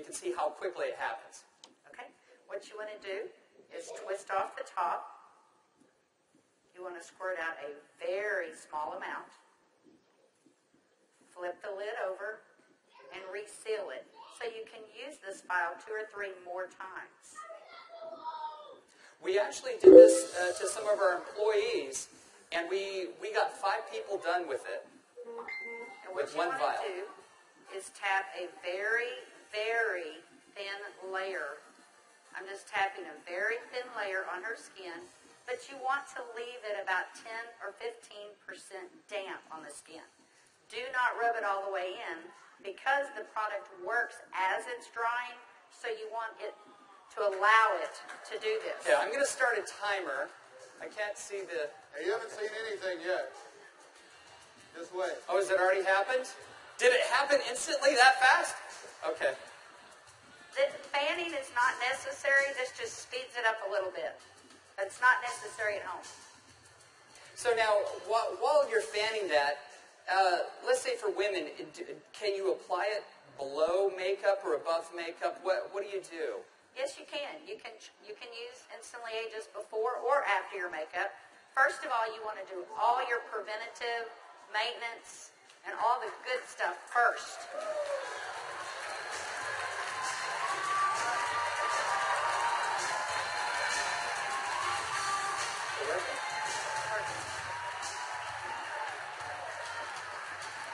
can see how quickly it happens. Okay. What you want to do is twist off the top. You want to squirt out a very small amount. Flip the lid over and reseal it so you can use this file 2 or 3 more times. We actually did this to some of our employees, and we got 5 people done with it. And what with you one want vial. to do is tap a very, very thin layer. I'm just tapping a very thin layer on her skin, but you want to leave it about 10 or 15% damp on the skin. Do not rub it all the way in because the product works as it's drying, so you want it to allow it to do this. Yeah, I'm going to start a timer. I can't see the... Hey, you haven't seen anything yet. Just wait. Oh, has it already happened? Did it happen instantly that fast? Okay. The fanning is not necessary. This just speeds it up a little bit. It's not necessary at home. So now, while you're fanning that, let's say for women, can you apply it below makeup or above makeup? What do you do? Yes, you can. You can use Instantly Ages before or after your makeup. First of all, you want to do all your preventative maintenance and all the good stuff first.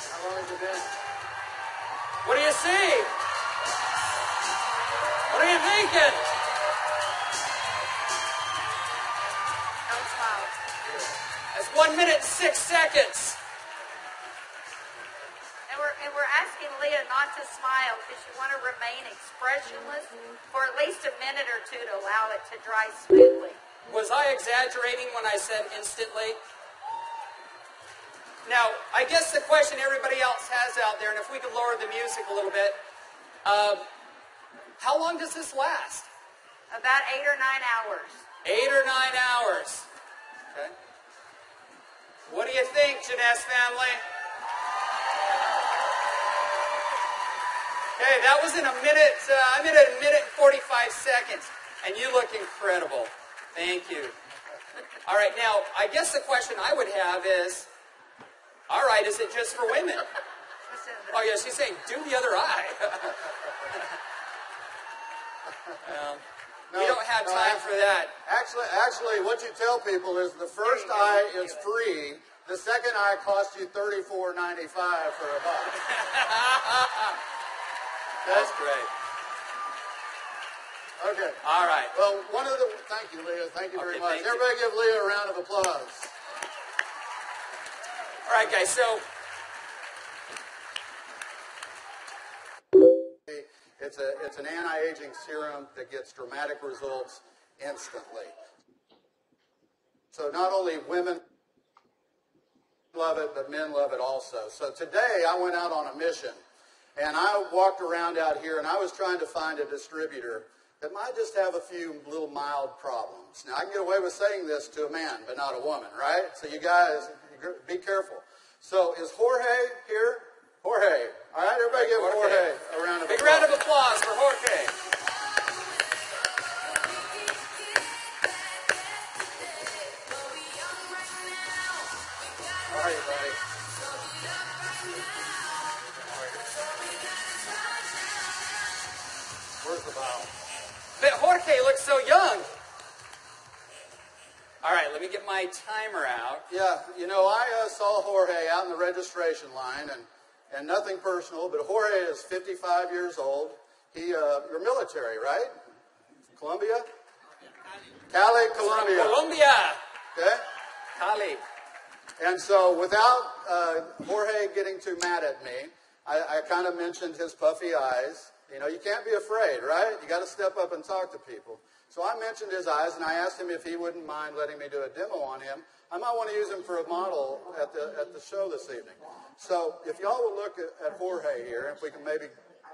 How long has it been? What do you see? What are you thinking? Don't smile. That's 1 minute and 6 seconds. And we're asking Leah not to smile because you want to remain expressionless for at least a minute or 2 to allow it to dry smoothly. Was I exaggerating when I said instantly? Now, I guess the question everybody else has out there, and if we could lower the music a little bit, how long does this last? About 8 or 9 hours. 8 or 9 hours. Okay. What do you think, Jeunesse family? Okay, that was in a minute, I'm at a minute and 45 seconds, and you look incredible. Thank you. All right, now, I guess the question I would have is, all right, is it just for women? Oh, yeah, she's saying, do the other eye. We don't have time for that. Actually, what you tell people is the first eye is free. The second eye costs you $34.95 for a buck. That's great. Okay. All right. Well, thank you, Leah. Thank you very much. Everybody give Leah a round of applause. All right, guys, so it's an anti-aging serum that gets dramatic results instantly. So not only women love it, but men love it also. So today I went out on a mission, and I walked around out here, and I was trying to find a distributor that might just have a few little mild problems. Now, I can get away with saying this to a man, but not a woman, right? So you guys, be careful. So is Jorge here? Jorge. All right, everybody give Jorge a round of applause. Big round of applause for Jorge. How are you, buddy? Where's the bottle? But Jorge looks so young. All right, let me get my timer out. Yeah, you know, I saw Jorge out in the registration line, and nothing personal, but Jorge is 55 years old. You're military, right? Colombia? Cali, Colombia. Colombia. Okay? Cali. And so without Jorge getting too mad at me, I kind of mentioned his puffy eyes. You know, you can't be afraid, right? You got to step up and talk to people. So I mentioned his eyes, and I asked him if he wouldn't mind letting me do a demo on him. I might want to use him for a model at the show this evening. So if y'all will look at Jorge here, if we can maybe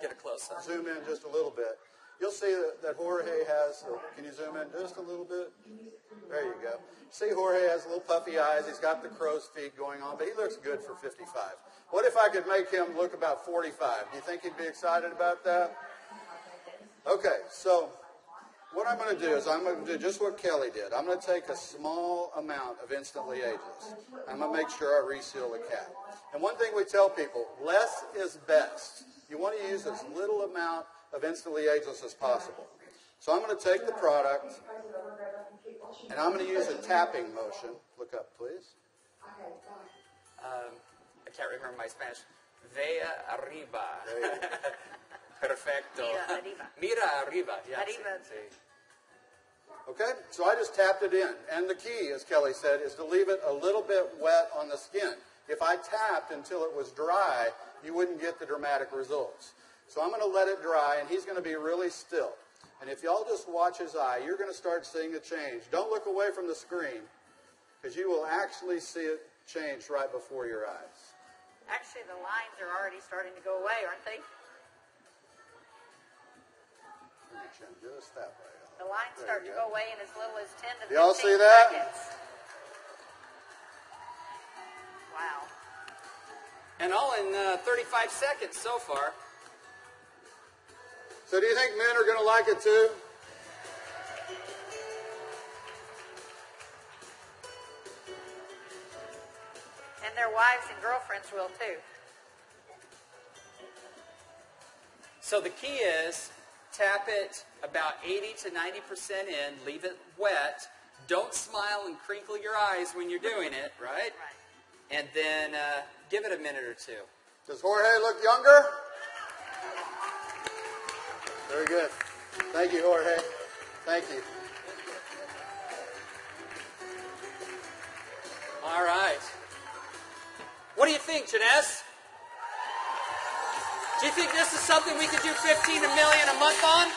Get a close-up. zoom in just a little bit, you'll see that Jorge has, can you zoom in just a little bit? There you go. See, Jorge has little puffy eyes. He's got the crow's feet going on, but he looks good for 55. What if I could make him look about 45? Do you think he'd be excited about that? Okay, so what I'm going to do is I'm going to do just what Kelly did. I'm going to take a small amount of Instantly Ageless. I'm going to make sure I reseal the cap. And one thing we tell people, less is best. You want to use as little amount of Instantly Ageless as possible. So I'm going to take the product, and I'm going to use a tapping motion. Look up, please. I can't remember my Spanish. Vea arriba. Perfecto. Mira arriba. Mira arriba. Yeah, Arriba. sí. Okay, so I just tapped it in. And the key, as Kelly said, is to leave it a little bit wet on the skin. If I tapped until it was dry, you wouldn't get the dramatic results. So I'm going to let it dry, and he's going to be really still. And if y'all just watch his eye, you're going to start seeing a change. Don't look away from the screen, because you will actually see it change right before your eyes. Actually, the lines are already starting to go away, aren't they? Just that way. The lines There start you to go. go away in as little as 10 to 15 Y'all see that? seconds. Wow. And all in 35 seconds so far. So do you think men are going to like it too? And their wives and girlfriends will too. So the key is tap it about 80 to 90% in, leave it wet. Don't smile and crinkle your eyes when you're doing it, right? Right. And then give it a minute or two. Does Jorge look younger? Very good. Thank you, Jorge. Thank you. All right. What do you think, JEUNESSE? Do you think this is something we could do 15 million a month on?